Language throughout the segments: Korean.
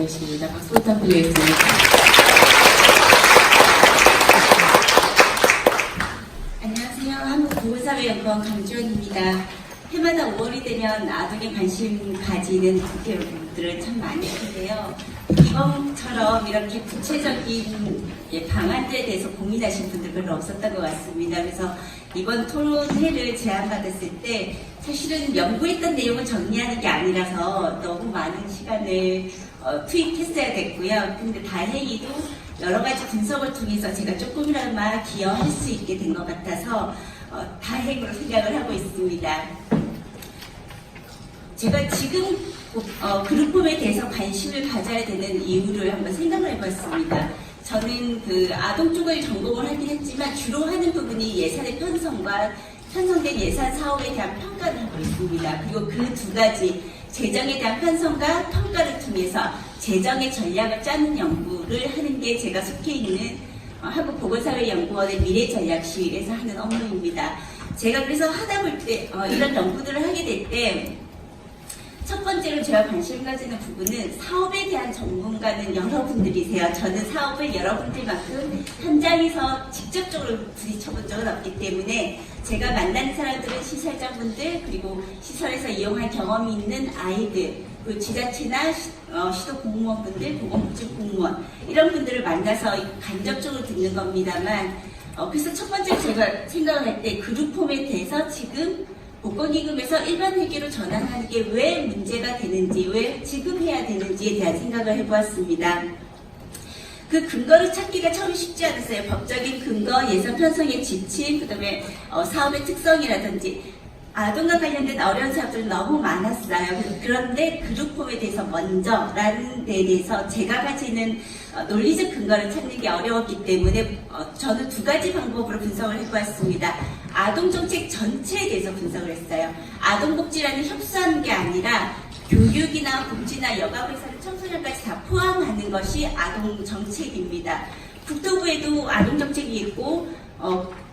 계십니다. 박수 부탁드리겠습니다. 안녕하세요. 한국보건사회연구원 강주원입니다. 해마다 5월이 되면 아동에 관심 가지는 국회의원들은 참 많을 텐데요. 이번처럼 이렇게 구체적인 방안들에 대해서 고민하신 분들 별로 없었던 것 같습니다. 그래서 이번 토론회를 제안받았을 때 사실은 연구했던 내용을 정리하는 게 아니라서 너무 많은 시간을 투입했어야 됐고요. 근데 다행히도 여러 가지 분석을 통해서 제가 조금이나마 기여할 수 있게 된 것 같아서 다행으로 생각을 하고 있습니다. 제가 지금 그룹홈에 대해서 관심을 가져야 되는 이유를 한번 생각을 해봤습니다. 저는 아동 쪽을 전공을 하긴 했지만 주로 하는 부분이 예산의 편성과 편성된 예산 사업에 대한 평가를 하고 있습니다. 그리고 그 두 가지 재정에 대한 편성과 평가를 통해서 재정의 전략을 짜는 연구를 하는 게 제가 속해 있는 한국보건사회연구원의 미래전략실에서 하는 업무입니다. 제가 그래서 하다 볼 때 이런 연구들을 하게 될 때 첫 번째로 제가 관심 가지는 부분은 사업에 대한 전문가는 여러분들이세요. 저는 사업을 여러분들만큼 현장에서 직접적으로 부딪혀본 적은 없기 때문에 제가 만나는 사람들은 시설자분들 그리고 시설에서 이용할 경험이 있는 아이들 그리고 지자체나 시도 공무원분들, 보건복지 공무원 이런 분들을 만나서 간접적으로 듣는 겁니다만 그래서 첫 번째 제가 생각을 할 때 그룹홈에 대해서 지금 복권기금에서 일반 회계로 전환하는 게 왜 문제가 되는지, 왜 지금 해야 되는지에 대한 생각을 해보았습니다. 그 근거를 찾기가 참 쉽지 않았어요. 법적인 근거, 예산 편성의 지침, 그 다음에 사업의 특성이라든지 아동과 관련된 어려운 사업들은 너무 많았어요. 그런데 그룹홈에 대해서 먼저라는 데 대해서 제가 가지는 논리적 근거를 찾는 게 어려웠기 때문에 저는 두 가지 방법으로 분석을 해보았습니다. 아동정책 전체에 대해서 분석을 했어요. 아동복지라는 협소한 게 아니라 교육이나 복지나 여가부에서는 청소년까지 다 포함하는 것이 아동정책입니다. 국토부에도 아동정책이 있고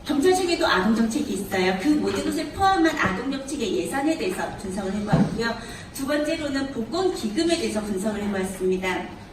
경찰청에도 아동정책이 있어요. 그 모든 것을 포함한 아동정책의 예산에 대해서 분석을 해보았고요. 두 번째로는 복권기금에 대해서 분석을 해보았습니다.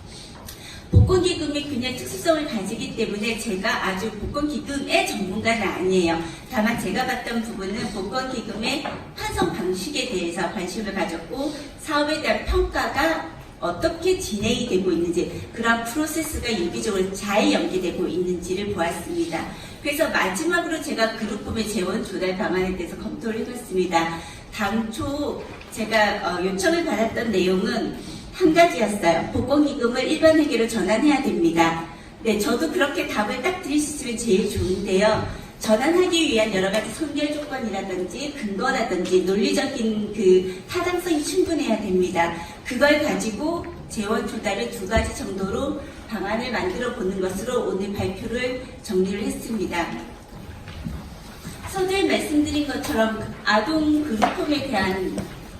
복권기금이 굉장히 특수성을 가지기 때문에 제가 아주 복권기금의 전문가는 아니에요. 다만 제가 봤던 부분은 복권기금의 편성 방식에 대해서 관심을 가졌고 사업에 대한 평가가 어떻게 진행이 되고 있는지 그런 프로세스가 유기적으로 잘 연계되고 있는지를 보았습니다. 그래서 마지막으로 제가 그룹홈의 재원 조달 방안에 대해서 검토를 해봤습니다. 당초 제가 요청을 받았던 내용은 한 가지였어요. 복권기금을 일반 회계로 전환해야 됩니다. 네, 저도 그렇게 답을 딱 드릴 수 있으면 제일 좋은데요. 전환하기 위한 여러 가지 선결 조건이라든지 근거라든지 논리적인 타당성이 충분해야 됩니다. 그걸 가지고 재원 조달을 두 가지 정도로 방안을 만들어 보는 것으로 오늘 발표를 정리를 했습니다. 서두에 말씀드린 것처럼 아동 그룹홈에 대한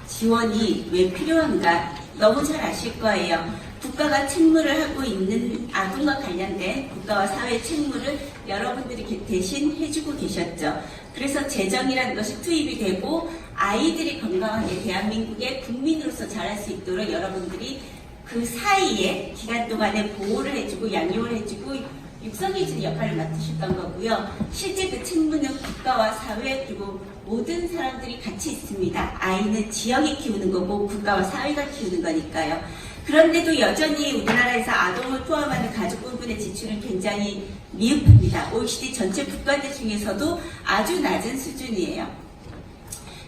지원이 왜 필요한가 너무 잘 아실 거예요. 국가가 책무를 하고 있는 아동과 관련된 국가와 사회의 책무를 여러분들이 대신 해주고 계셨죠. 그래서 재정이라는 것이 투입이 되고 아이들이 건강하게 대한민국의 국민으로서 자랄 수 있도록 여러분들이 그 사이에 기간 동안에 보호를 해주고 양육을 해주고 육성해주는 역할을 맡으셨던 거고요. 실제 그 책무는 국가와 사회 그리고 모든 사람들이 같이 있습니다. 아이는 지역이 키우는 거고 국가와 사회가 키우는 거니까요. 그런데도 여전히 우리나라에서 아동을 포함하는 가족 부분의 지출은 굉장히 미흡합니다. OECD 전체 국가들 중에서도 아주 낮은 수준이에요.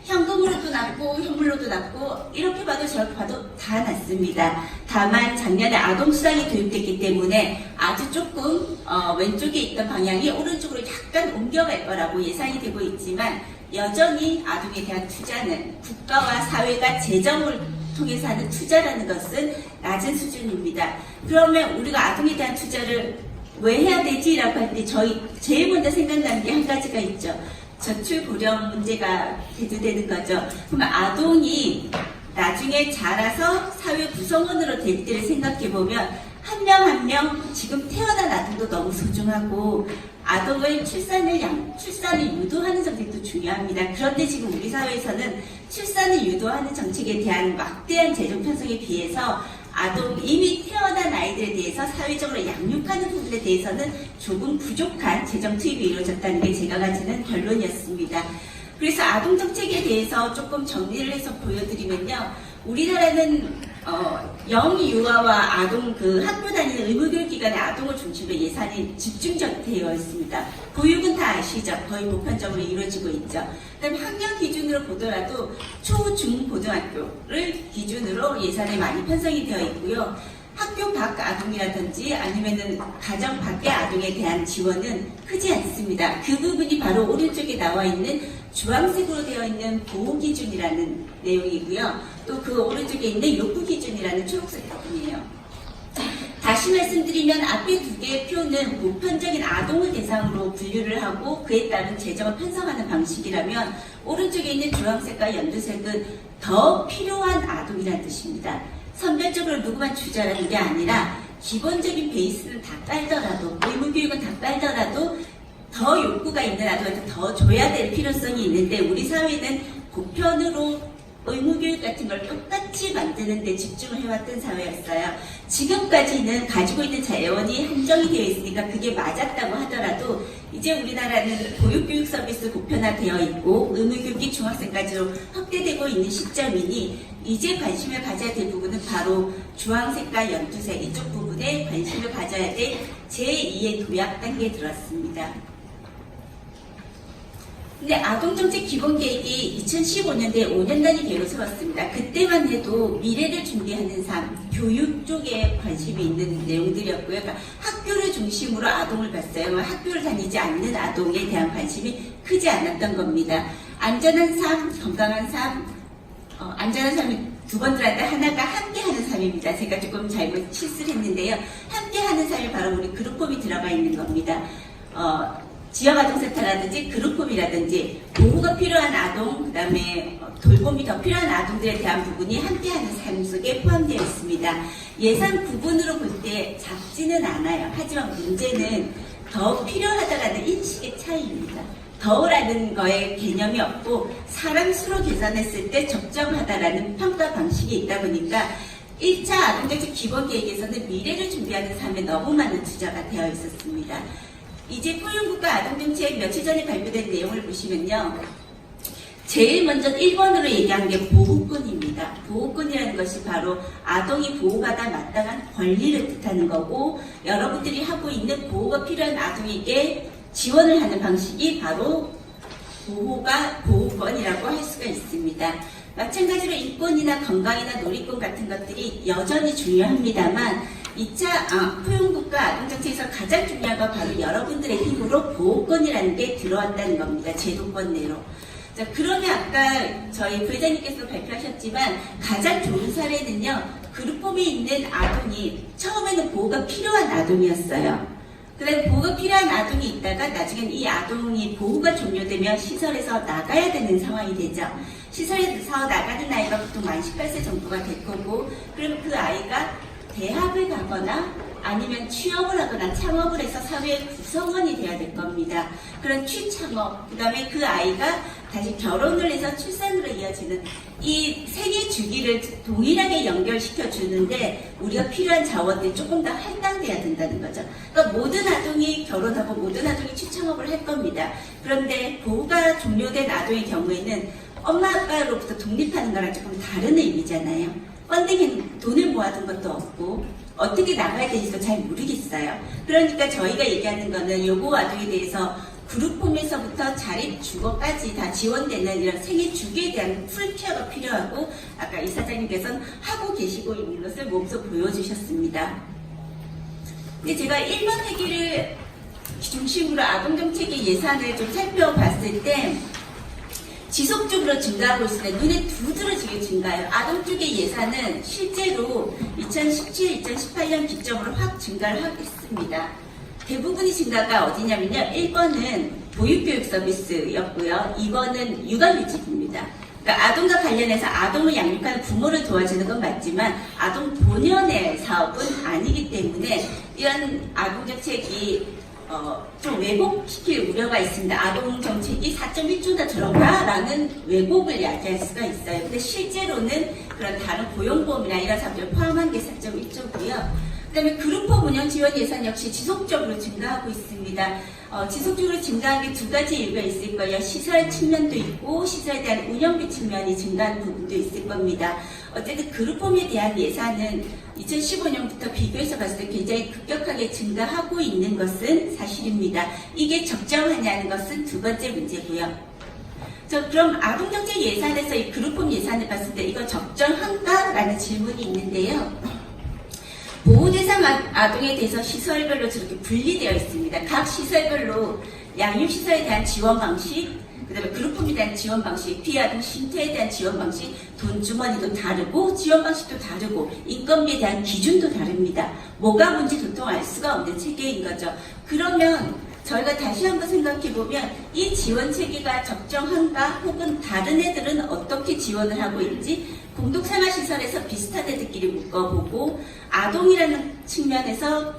현금으로도 낮고 현물로도 낮고 이렇게 봐도 저렇게 봐도 다 낮습니다. 다만 작년에 아동수당이 도입됐기 때문에 아주 조금 왼쪽에 있던 방향이 오른쪽으로 약간 옮겨갈 거라고 예상이 되고 있지만 여전히 아동에 대한 투자는 국가와 사회가 재정을 통해서 하는 투자라는 것은 낮은 수준입니다. 그러면 우리가 아동에 대한 투자를 왜 해야 되지? 라고 할 때 제일 먼저 생각나는 게 한 가지가 있죠. 저출 고령 문제가 대두되는 거죠. 그러면 아동이 나중에 자라서 사회 구성원으로 될 때를 생각해 보면 한 명 한 명 지금 태어난 아동도 너무 소중하고 아동을 출산을 유도하는 정책도 중요합니다. 그런데 지금 우리 사회에서는 출산을 유도하는 정책에 대한 막대한 재정 편성에 비해서 이미 태어난 아이들에 대해서 사회적으로 양육하는 부분에 대해서는 조금 부족한 재정 투입이 이루어졌다는 게 제가 가지는 결론이었습니다. 그래서 아동 정책에 대해서 조금 정리를 해서 보여드리면요. 우리나라는 영유아와 아동 학교 다니는 의무교육기관의 아동을 중심으로 예산이 집중되어 있습니다. 보육은 다 아시죠? 거의 보편적으로 이루어지고 있죠. 그다음 학년 기준으로 보더라도 초, 중, 고등학교를 기준으로 예산이 많이 편성이 되어 있고요. 학교 밖 아동이라든지 아니면은 가정 밖의 아동에 대한 지원은 크지 않습니다. 그 부분이 바로 오른쪽에 나와 있는 주황색으로 되어 있는 보호기준이라는 내용이고요. 또 그 오른쪽에 있는 욕구기준이라는 초록색 부분이에요. 다시 말씀드리면 앞에 두 개의 표는 보편적인 아동을 대상으로 분류를 하고 그에 따른 재정을 편성하는 방식이라면 오른쪽에 있는 주황색과 연두색은 더 필요한 아동이라는 뜻입니다. 선별적으로 누구만 주자라는 게 아니라 기본적인 베이스는 다 깔더라도 의무교육은 다 깔더라도 더 욕구가 있는 아동한테 더 줘야 될 필요성이 있는데 우리 사회는 보편으로 의무교육 같은 걸 똑같이 만드는 데 집중을 해왔던 사회였어요. 지금까지는 가지고 있는 자원이 한정이 되어 있으니까 그게 맞았다고 하더라도 이제 우리나라는 보육교육 서비스 보편화되어 있고 의무교육이 중학생까지로 확대되고 있는 시점이니 이제 관심을 가져야 될 부분은 바로 주황색과 연두색 이쪽 부분에 관심을 가져야 될 제2의 도약 단계에 들어왔습니다. 근데 아동정책 기본계획이 2015년도에 5년 단위 계획을 세웠습니다. 그때만 해도 미래를 준비하는 삶, 교육 쪽에 관심이 있는 내용들이었고요. 그러니까 학교를 중심으로 아동을 봤어요. 학교를 다니지 않는 아동에 대한 관심이 크지 않았던 겁니다. 안전한 삶, 건강한 삶, 안전한 삶이 두 번 들어왔다 하나가 함께하는 삶입니다. 제가 조금 잘못 실수를 했는데요. 함께하는 삶이 바로 우리 그룹홈이 들어가 있는 겁니다. 지역아동센터라든지 그룹홈이라든지 보호가 필요한 아동, 그 다음에 돌봄이 더 필요한 아동들에 대한 부분이 함께하는 삶 속에 포함되어 있습니다. 예산 부분으로 볼 때 작지는 않아요. 하지만 문제는 더 필요하다라는 인식의 차이입니다. 더라는 거에 개념이 없고 사람 수로 계산했을 때 적정하다라는 평가 방식이 있다 보니까 1차 아동정책 기본계획에서는 미래를 준비하는 삶에 너무 많은 투자가 되어 있었습니다. 이제 포용국가 아동정책 며칠 전에 발표된 내용을 보시면요. 제일 먼저 1번으로 얘기한 게 보호권입니다. 보호권이라는 것이 바로 아동이 보호받아 마땅한 권리를 뜻하는 거고 여러분들이 하고 있는 보호가 필요한 아동에게 지원을 하는 방식이 바로 보호권이라고 할 수가 있습니다. 마찬가지로 인권이나 건강이나 놀이권 같은 것들이 여전히 중요합니다만 2차 포용국가 아동정책에서 가장 중요한 건 바로 여러분들의 힘으로 보호권이라는 게 들어왔다는 겁니다. 제도권 내로. 자, 그러면 아까 저희 부회장님께서 발표하셨지만 가장 좋은 사례는요. 그룹홈에 있는 아동이 처음에는 보호가 필요한 아동이었어요. 그다음에 보호가 필요한 아동이 있다가 나중엔 이 아동이 보호가 종료되면 시설에서 나가야 되는 상황이 되죠. 시설에서 나가는 나이가 보통 만 18세 정도가 될 거고 그러면 그 아이가 대학을 가거나 아니면 취업을 하거나 창업을 해서 사회의 구성원이 돼야 될 겁니다. 그런 취창업, 그 다음에 그 아이가 다시 결혼을 해서 출산으로 이어지는 이 생애 주기를 동일하게 연결시켜 주는데 우리가 필요한 자원들이 조금 더 할당돼야 된다는 거죠. 그러니까 모든 아동이 결혼하고 모든 아동이 취창업을 할 겁니다. 그런데 보호가 종료된 아동의 경우에는 엄마 아빠로부터 독립하는 거랑 조금 다른 의미잖아요. 펀딩엔 돈을 모아둔 것도 없고 어떻게 나가야 되는지도 잘 모르겠어요. 그러니까 저희가 얘기하는 거는 요거 아동에 대해서 그룹홈에서부터 자립 주거까지 다 지원되는 이런 생애 주기에 대한 풀케어가 필요하고 아까 이사장님께서는 하고 계시고 있는 것을 몸소 보여주셨습니다. 근데 제가 1번 회기를 중심으로 아동정책의 예산을 좀 살펴봤을 때 지속적으로 증가하고 있으면 눈에 두드러지게 증가해요. 아동 쪽의 예산은 실제로 2017, 2018년 기점으로 확 증가를 하겠습니다. 대부분의 증가가 어디냐면요. 1번은 보육교육 서비스였고요. 2번은 육아휴직입니다. 그러니까 아동과 관련해서 아동을 양육하는 부모를 도와주는 건 맞지만 아동 본연의 사업은 아니기 때문에 이런 아동정책이 좀 왜곡시킬 우려가 있습니다. 아동 정책이 4.1조나 들어가라는 왜곡을 야기할 수가 있어요. 근데 실제로는 그런 다른 고용보험이나 이런 사업들을 포함한 게 4.1조고요. 그다음에 그룹홈 운영 지원 예산 역시 지속적으로 증가하고 있습니다. 지속적으로 증가한 게 두 가지 이유가 있을 거예요. 시설 측면도 있고 시설에 대한 운영비 측면이 증가하는 부분도 있을 겁니다. 어쨌든 그룹홈에 대한 예산은 2015년부터 비교해서 봤을 때 굉장히 급격하게 증가하고 있는 것은 사실입니다. 이게 적정하냐는 것은 두 번째 문제고요. 그럼 아동정책 예산에서 이 그룹홈 예산을 봤을 때 이거 적정한가라는 질문이 있는데요. 보호대상 아동에 대해서 시설별로 저렇게 분리되어 있습니다. 각 시설별로 양육시설에 대한 지원 방식, 그 다음에 그룹홈에 대한 지원 방식, 피아동 쉼터에 대한 지원 방식, 돈 주머니도 다르고 지원 방식도 다르고 인건비에 대한 기준도 다릅니다. 뭐가 뭔지 도통 알 수가 없는 체계인 거죠. 그러면 저희가 다시 한번 생각해보면 이 지원 체계가 적정한가 혹은 다른 애들은 어떻게 지원을 하고 있는지 공동생활시설에서 비슷한 애들끼리 묶어보고 아동이라는 측면에서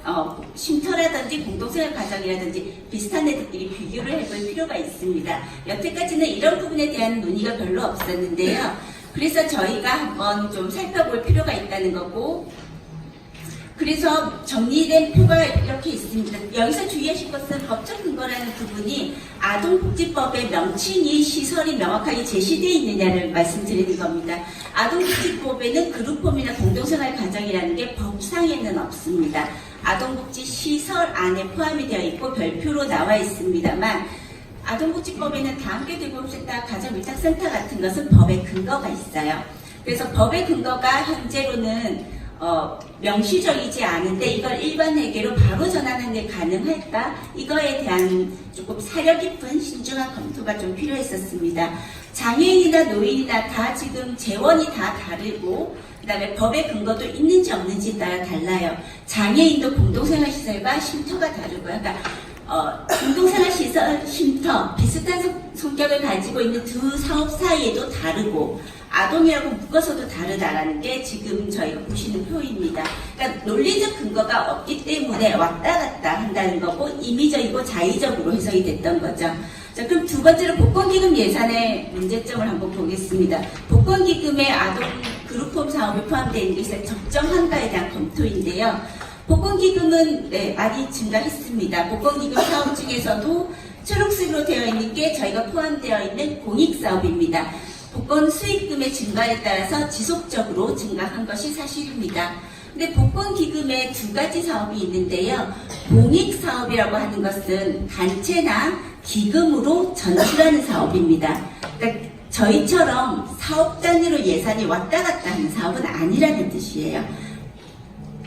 쉼터라든지 공동생활 가정이라든지 비슷한 애들끼리 비교를 해볼 필요가 있습니다. 여태까지는 이런 부분에 대한 논의가 별로 없었는데요. 그래서 저희가 한번 좀 살펴볼 필요가 있다는 거고 그래서 정리된 표가 이렇게 있습니다. 여기서 주의하실 것은 법적 근거라는 부분이 아동복지법의 명칭이 시설이 명확하게 제시되어 있느냐를 말씀드리는 겁니다. 아동복지법에는 그룹홈이나 공동생활 가정이라는 게 법상에는 없습니다. 아동복지 시설 안에 포함이 되어 있고 별표로 나와 있습니다만 아동복지법에는 다함께 돌봄센터, 가정밀착센터 같은 것은 법의 근거가 있어요. 그래서 법의 근거가 현재로는 명시적이지 않은데 이걸 일반 회계로 바로 전환하는 게 가능할까? 이거에 대한 조금 사려 깊은 신중한 검토가 좀 필요했었습니다. 장애인이나 노인이나 다 지금 재원이 다 다르고 그 다음에 법의 근거도 있는지 없는지 따라 달라요. 장애인도 공동생활시설과 쉼터가 다르고요. 그러니까 공동생활시설, 쉼터 비슷한 성격을 가지고 있는 두 사업 사이에도 다르고 아동이라고 묶어서도 다르다라는 게 지금 저희가 보시는 표입니다. 그러니까 논리적 근거가 없기 때문에 왔다 갔다 한다는 거고 임의적이고 자의적으로 해석이 됐던 거죠. 자, 그럼 두 번째로 복권기금 예산의 문제점을 한번 보겠습니다. 복권기금의 아동 그룹홈 사업이 포함되어 있는 것이 적정한가에 대한 검토인데요. 복권기금은 많이 증가했습니다. 복권기금 사업 중에서도 초록색으로 되어 있는 게 저희가 포함되어 있는 공익사업입니다. 복권 수익금의 증가에 따라서 지속적으로 증가한 것이 사실입니다. 근데 복권기금에 두 가지 사업이 있는데요. 공익사업이라고 하는 것은 단체나 기금으로 전출하는 사업입니다. 그러니까 저희처럼 사업 단위로 예산이 왔다 갔다 하는 사업은 아니라는 뜻이에요.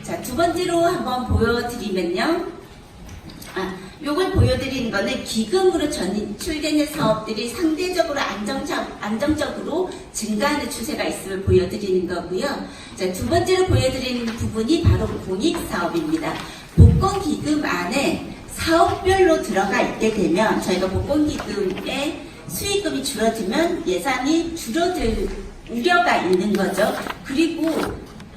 자, 두 번째로 한번 보여드리면요. 요걸 보여드리는 거는 기금으로 전출되는 사업들이 상대적으로 안정적으로 증가하는 추세가 있음을 보여드리는 거고요. 자, 두 번째로 보여드리는 부분이 바로 공익사업입니다. 복권기금 안에 사업별로 들어가 있게 되면 저희가 복권기금의 수익금이 줄어들면 예산이 줄어들 우려가 있는 거죠. 그리고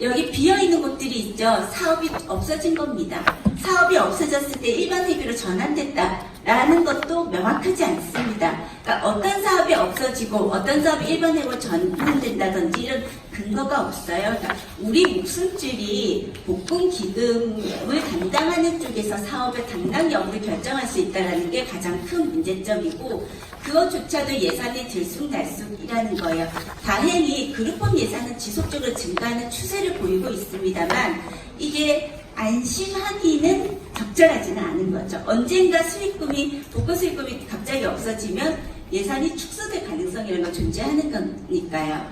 여기 비어있는 곳들이 있죠. 사업이 없어진 겁니다. 사업이 없어졌을 때 일반 회계로 전환됐다라는 것도 명확하지 않습니다. 그러니까 어떤 사업이 없어지고 어떤 사업이 일반 회계로 전환된다든지 이런 근거가 없어요. 그러니까 우리 목숨줄이 복권기금을 담당하는 쪽에서 사업의 당당 여부를 결정할 수 있다는 게 가장 큰 문제점이고 그것조차도 예산이 들쑥날쑥이라는 거예요. 다행히 그룹홈 예산은 지속적으로 증가하는 추세를 보이고 있습니다만 이게 안심하기는 적절하지는 않은 거죠. 언젠가 수익금이 복권 수익금이 갑자기 없어지면 예산이 축소될 가능성이라는 걸 존재하는 거니까요.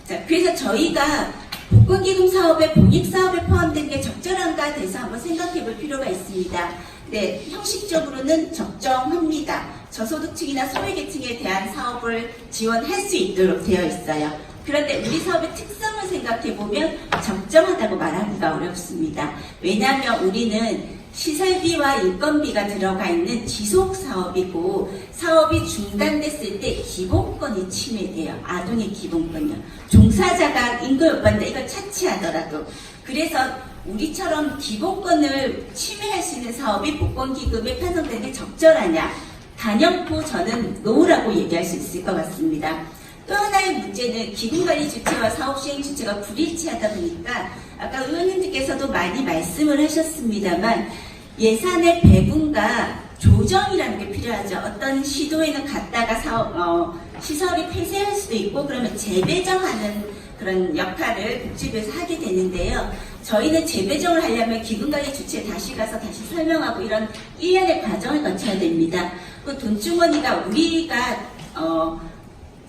자, 그래서 저희가 복권기금 사업에 공익사업에 포함된 게 적절한가 돼서 한번 생각해 볼 필요가 있습니다. 네, 형식적으로는 적정합니다. 저소득층이나 소외계층에 대한 사업을 지원할 수 있도록 되어 있어요. 그런데 우리 사업의 특성을 생각해 보면 적정하다고 말하기가 어렵습니다. 왜냐하면 우리는 시설비와 인건비가 들어가 있는 지속 사업이고 사업이 중단됐을 때 기본권이 침해돼요. 아동의 기본권이요. 종사자가 임금 못 받는다 이걸 차치하더라도 그래서 우리처럼 기본권을 침해할 수 있는 사업이 복권기금에 편성되는 게 적절하냐? 단연코 저는 노라고 얘기할 수 있을 것 같습니다. 또 하나의 문제는 기금관리 주체와 사업시행 주체가 불일치하다 보니까 아까 의원님들께서도 많이 말씀을 하셨습니다만 예산의 배분과 조정이라는 게 필요하죠. 어떤 시도에는 갔다가 시설이 폐쇄할 수도 있고 그러면 재배정하는 그런 역할을 복지부에서 하게 되는데요. 저희는 재배정을 하려면 기금관리 주체에 다시 가서 다시 설명하고 이런 일련의 과정을 거쳐야 됩니다. 그 돈주머니가 우리가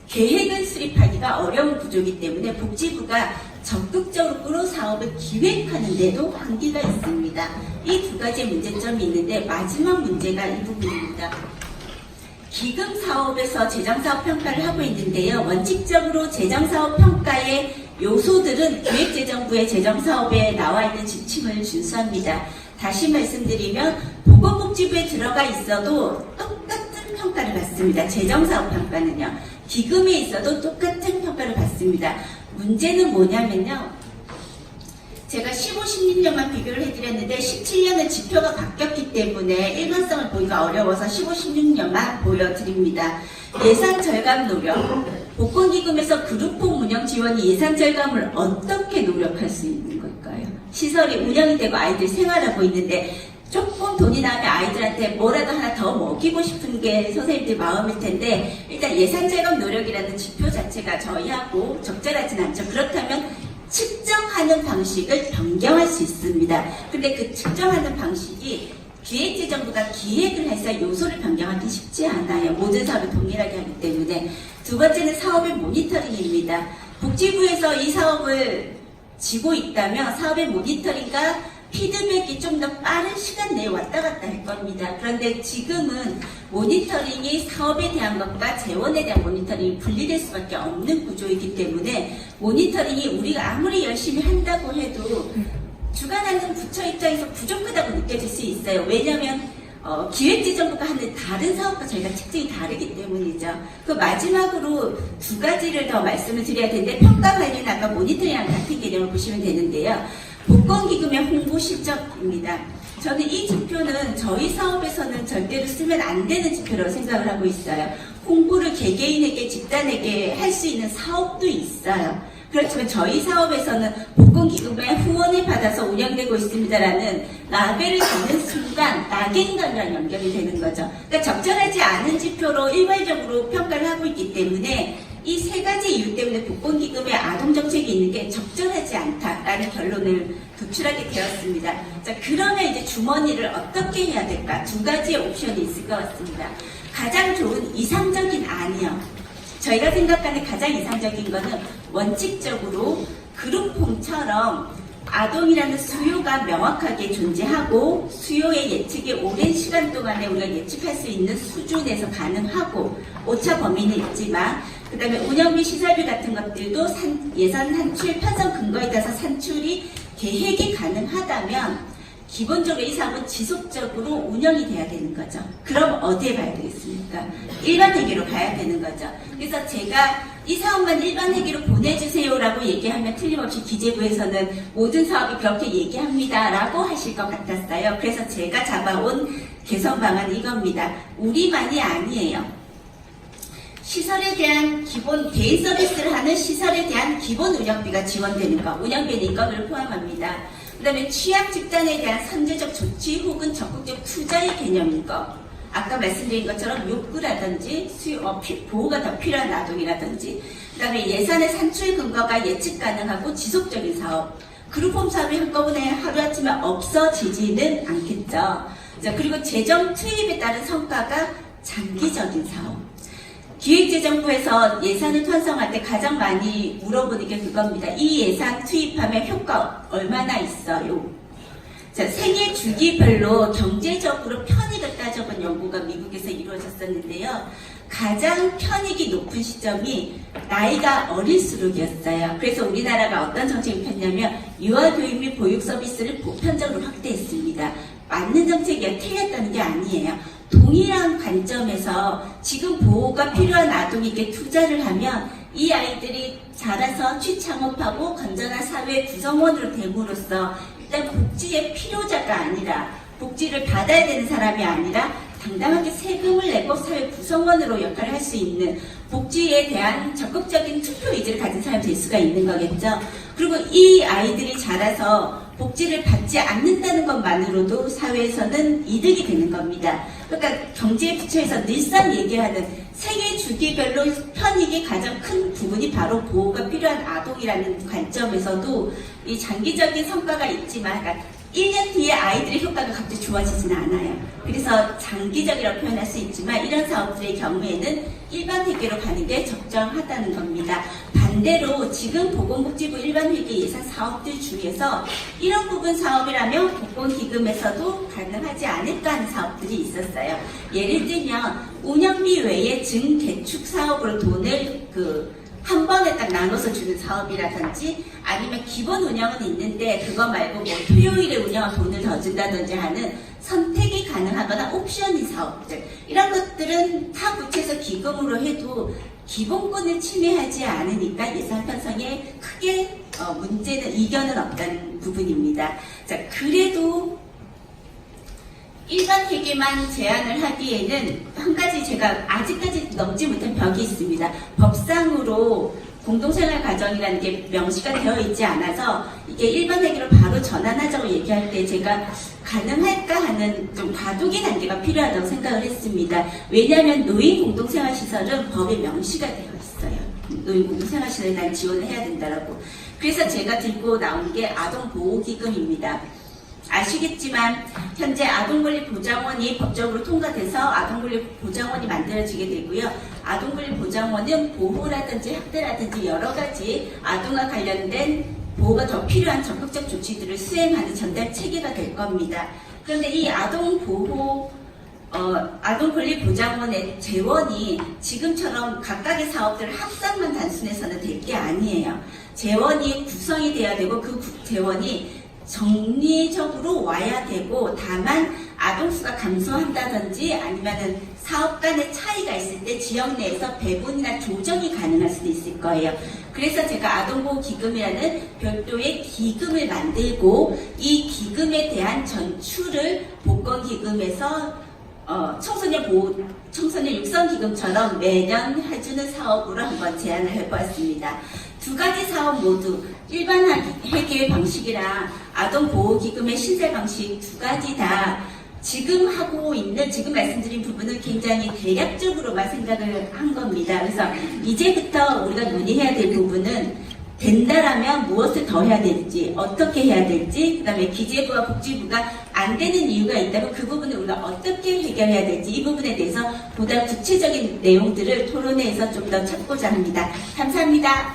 계획을 수립하기가 어려운 구조이기 때문에 복지부가 적극적으로 끌어 사업을 기획하는데도 한계가 있습니다. 이 두 가지의 문제점이 있는데 마지막 문제가 이 부분입니다. 기금 사업에서 재정사업 평가를 하고 있는데요. 원칙적으로 재정사업 평가의 요소들은 기획재정부의 재정사업에 나와 있는 지침을 준수합니다. 다시 말씀드리면 보건복지부에 들어가 있어도 똑같은 평가를 받습니다. 재정사업 평가는요. 기금에 있어도 똑같은 평가를 받습니다. 문제는 뭐냐면요. 제가 15, 16년만 비교를 해드렸는데 17년은 지표가 바뀌었기 때문에 일관성을 보기가 어려워서 15, 16년만 보여드립니다. 예산 절감 노력. 복권기금에서 그룹홈 운영 지원이 예산 절감을 어떻게 노력할 수 있는 걸까요? 시설이 운영이 되고 아이들이 생활하고 있는데 조금 돈이 나면 아이들한테 뭐라도 하나 더 먹이고 싶은 게 선생님들 마음일 텐데 일단 예산 절감 노력이라는 지표 자체가 저희하고 적절하진 않죠. 그렇다면 측정하는 방식을 변경할 수 있습니다. 근데 그 측정하는 방식이 기획재정부가 기획을 해서 요소를 변경하기 쉽지 않아요. 모든 사업을 동일하게 하기 때문에. 두 번째는 사업의 모니터링입니다. 복지부에서 이 사업을 지고 있다면 사업의 모니터링과 피드백이 좀 더 빠른 시간 내에 왔다 갔다 할 겁니다. 그런데 지금은 모니터링이 사업에 대한 것과 재원에 대한 모니터링이 분리될 수밖에 없는 구조이기 때문에 모니터링이 우리가 아무리 열심히 한다고 해도 주관하는 부처 입장에서 부족하다고 느껴질 수 있어요. 왜냐하면 기획재정부가 하는 다른 사업과 저희가 특징이 다르기 때문이죠. 그 마지막으로 두 가지를 더 말씀을 드려야 되는데 평가관리는 아까 모니터링이랑 같은 개념을 보시면 되는데요. 복권기금의 홍보 실적입니다. 저는 이 지표는 저희 사업에서는 절대로 쓰면 안 되는 지표라고 생각을 하고 있어요. 홍보를 개개인에게 집단에게 할 수 있는 사업도 있어요. 그렇지만 저희 사업에서는 복권기금의 후원을 받아서 운영되고 있습니다라는 라벨을 받는 순간 낙인관이랑 연결이 되는 거죠. 그러니까 적절하지 않은 지표로 일괄적으로 평가를 하고 있기 때문에 이 세 가지 이유 때문에 복권기금의 아동정책이 있는 게 적절하지 않다라는 결론을 도출하게 되었습니다. 자, 그러면 이제 주머니를 어떻게 해야 될까? 두 가지의 옵션이 있을 것 같습니다. 가장 좋은 이상적인 안이요. 저희가 생각하는 가장 이상적인 거는 원칙적으로 그룹홈처럼 아동이라는 수요가 명확하게 존재하고 수요의 예측이 오랜 시간 동안에 우리가 예측할 수 있는 수준에서 가능하고 오차 범위는 있지만 그 다음에 운영비 시설비 같은 것들도 예산 산출 편성 근거에 따라서 산출이 계획이 가능하다면 기본적으로 이 사업은 지속적으로 운영이 돼야 되는 거죠. 그럼 어디에 가야 되겠습니까? 일반 회계로 가야 되는 거죠. 그래서 제가 이 사업만 일반 회계로 보내주세요라고 얘기하면 틀림없이 기재부에서는 모든 사업이 그렇게 얘기합니다라고 하실 것 같았어요. 그래서 제가 잡아온 개선 방안이 이겁니다. 우리만이 아니에요. 시설에 대한 기본 개인 서비스를 하는 시설에 대한 기본 운영비가 지원되는 것, 운영비는 이건을 포함합니다. 그 다음에 취약 집단에 대한 선제적 조치 혹은 적극적 투자의 개념인 것. 아까 말씀드린 것처럼 욕구라든지 보호가 더 필요한 아동이라든지 그 다음에 예산의 산출 근거가 예측 가능하고 지속적인 사업. 그룹홈 사업이 한꺼번에 하루아침에 없어지지는 않겠죠. 자, 그리고 재정 투입에 따른 성과가 장기적인 사업. 기획재정부에서 예산을 편성할 때 가장 많이 물어보는 게 그겁니다. 이 예산 투입하면 효과 얼마나 있어요? 자, 생애 주기별로 경제적으로 편익을 따져본 연구가 미국에서 이루어졌었는데요. 가장 편익이 높은 시점이 나이가 어릴수록이었어요. 그래서 우리나라가 어떤 정책을 폈냐면 유아교육 및 보육 서비스를 보편적으로 확대했습니다. 맞는 정책이 틀렸다는 게 아니에요. 동일한 관점에서 지금 보호가 필요한 아동에게 투자를 하면 이 아이들이 자라서 취창업하고 건전한 사회 구성원으로 됨으로써 일단 복지의 필요자가 아니라 복지를 받아야 되는 사람이 아니라 당당하게 세금을 내고 사회 구성원으로 역할을 할 수 있는 복지에 대한 적극적인 투표 의지를 가진 사람이 될 수가 있는 거겠죠. 그리고 이 아이들이 자라서 복지를 받지 않는다는 것만으로도 사회에서는 이득이 되는 겁니다. 그러니까 경제부처에서 늘상 얘기하는 생애 주기별로 편익이 가장 큰 부분이 바로 보호가 필요한 아동이라는 관점에서도 이 장기적인 성과가 있지만, 그러니까 1년 뒤에 아이들의 효과가 갑자기 좋아지지는 않아요. 그래서 장기적이라고 표현할 수 있지만 이런 사업들의 경우에는 일반 회계로 가는 게 적정하다는 겁니다. 반대로 지금 보건복지부 일반회계 예산 사업들 중에서 이런 부분 사업이라면 복권기금에서도 가능하지 않을까 하는 사업들이 있었어요. 예를 들면 운영비 외에 증개축 사업으로 돈을 한 번에 딱 나눠서 주는 사업이라든지, 아니면 기본 운영은 있는데 그거 말고 뭐 토요일에 운영한 돈을 더 준다든지 하는 선택이 가능하거나 옵션인 사업들, 이런 것들은 타 부처에서 기금으로 해도 기본권을 침해하지 않으니까 예산 편성에 크게 문제는 이견은 없다는 부분입니다. 자, 그래도 일반 회계만 제한을 하기에는 한 가지 제가 아직까지 넘지 못한 벽이 있습니다. 법상으로 공동생활 가정이라는 게 명시가 되어 있지 않아서 이게 일반 회계로 바로 전환하자고 얘기할 때 제가 가능할까 하는 좀 과도기 단계가 필요하다고 생각을 했습니다. 왜냐하면 노인 공동생활시설은 법에 명시가 되어 있어요. 노인 공동생활시설에 대한 지원을 해야 된다라고. 그래서 제가 들고 나온 게 아동보호기금입니다. 아시겠지만 현재 아동권리보장원이 법적으로 통과돼서 아동권리보장원이 만들어지게 되고요. 아동권리보장원은 보호라든지 학대라든지 여러 가지 아동과 관련된 보호가 더 필요한 적극적 조치들을 수행하는 전달 체계가 될 겁니다. 그런데 이 아동권리보장원의 재원이 지금처럼 각각의 사업들을 합산만 단순해서는 될 게 아니에요. 재원이 구성이 돼야 되고 그 재원이 정리적으로 와야 되고, 다만 아동수가 감소한다든지 아니면은 사업 간의 차이가 있을 때 지역 내에서 배분이나 조정이 가능할 수도 있을 거예요. 그래서 제가 아동보호기금이라는 별도의 기금을 만들고 이 기금에 대한 전출을 복권기금에서 청소년 육성기금처럼 매년 해주는 사업으로 한번 제안을 해보았습니다. 두 가지 사업 모두 일반 회계 방식이랑 아동보호기금의 신설 방식 두 가지 다 지금 말씀드린 부분은 굉장히 대략적으로만 생각을 한 겁니다. 그래서 이제부터 우리가 논의해야 될 부분은 된다라면 무엇을 더 해야 될지, 어떻게 해야 될지, 그 다음에 기재부와 복지부가 안 되는 이유가 있다면 그 부분을 우리가 어떻게 해결해야 될지, 이 부분에 대해서 보다 구체적인 내용들을 토론회에서 좀 더 찾고자 합니다. 감사합니다.